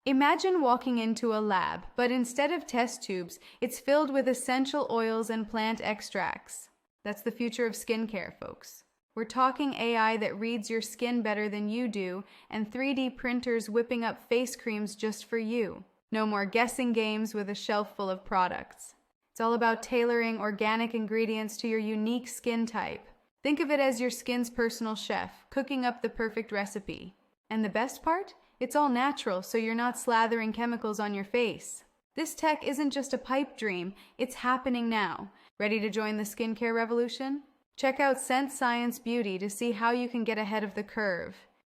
Imagine walking into a lab, but instead of test tubes, it's filled with essential oils and plant extracts. That's the future of skincare, folks. We're talking AI that reads your skin better than you do, and 3D printers whipping up face creams just for you. No more guessing games with a shelf full of products. It's all about tailoring organic ingredients to your unique skin type. Think of it as your skin's personal chef, cooking up the perfect recipe. And the best part? It's all natural, so you're not slathering chemicals on your face. This tech isn't just a pipe dream, it's happening now. Ready to join the skincare revolution? Check out Scent Science Beauty to see how you can get ahead of the curve.